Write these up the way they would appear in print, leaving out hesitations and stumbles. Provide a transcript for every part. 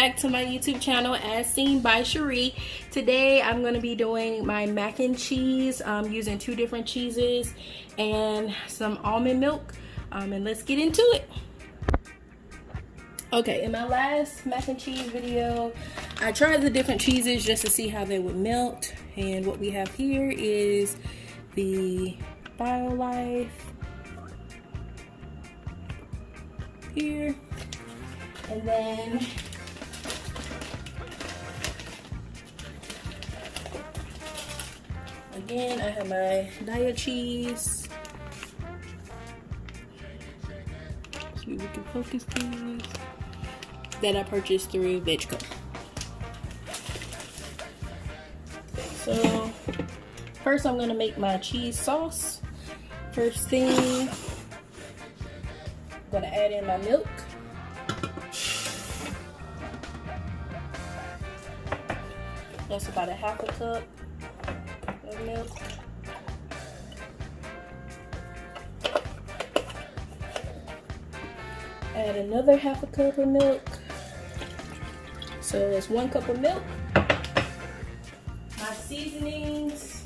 back to my YouTube channel as seen by Cherie. Today I'm going to be doing my mac and cheese using 2 different cheeses and some almond milk, and let's get into it. Okay, in my last mac and cheese video I tried the different cheeses just to see how they would melt, and what we have here is the Violife here. And then again, I have my Daiya cheese. See if we can focus these. That I purchased through Vedgeco. So first I'm gonna make my cheese sauce. First thing, I'm gonna add in my milk. That's about a half a cup of milk. Add another half a cup of milk. So it's 1 cup of milk. My seasonings.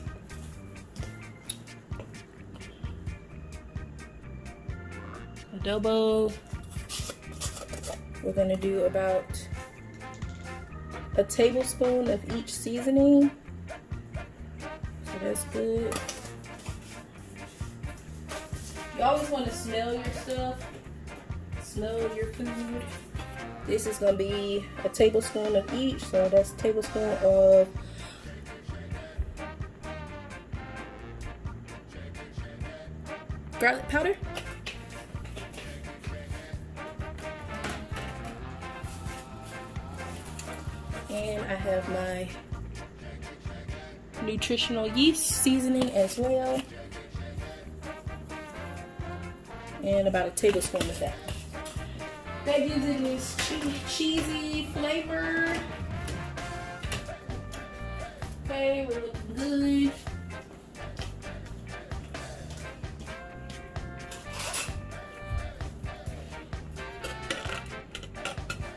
Adobo. We're gonna do about a tablespoon of each seasoning, so that's good. You always want to smell your stuff, smell your food. This is going to be a tablespoon of each, so that's a tablespoon of garlic powder. And I have my nutritional yeast seasoning as well. And about a tablespoon of that. That gives it this cheesy flavor. Okay, we're looking good.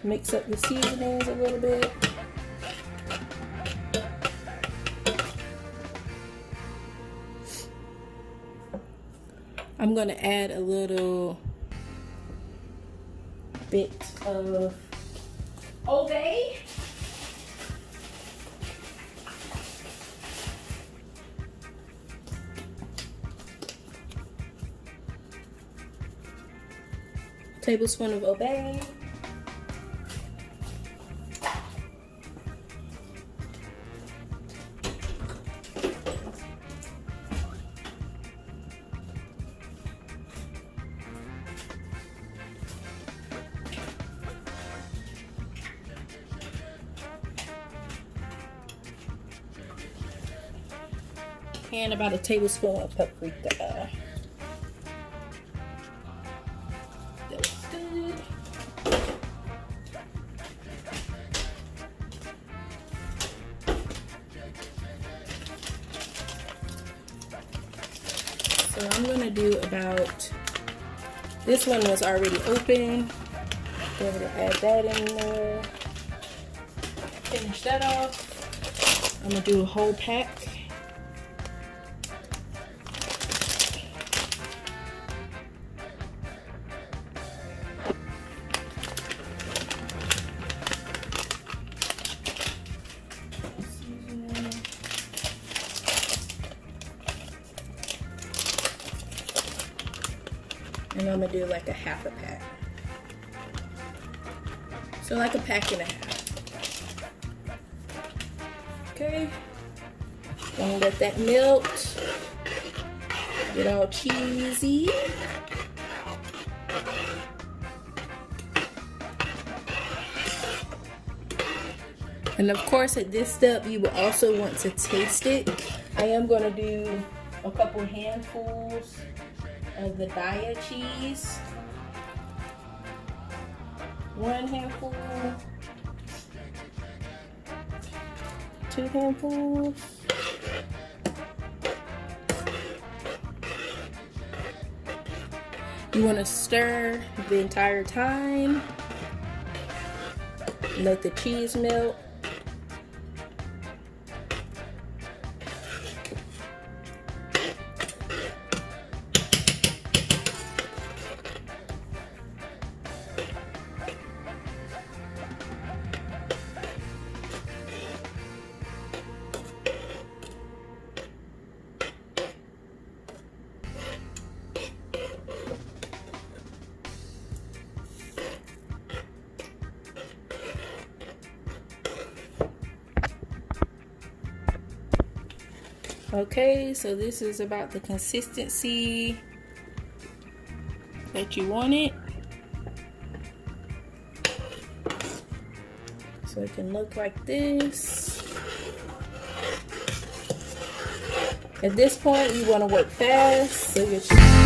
Mix up the seasonings a little bit. I'm going to add a little bit of Adobo. Tablespoon of Adobo. And about a tablespoon of paprika. That looks good. So I'm gonna do about, this one was already open. Go ahead and add that in there. Finish that off. I'm gonna do a whole pack. And I'm gonna do like a half a pack. So like a pack and a half. Okay. Gonna let that melt. Get all cheesy. And of course at this step you will also want to taste it. I am gonna do a couple handfuls of the Daiya cheese. 1 handful, 2 handfuls. You want to stir the entire time. Let the cheese melt. Okay, so this is about the consistency that you want it. So it can look like this. At this point, you want to work fast, so you're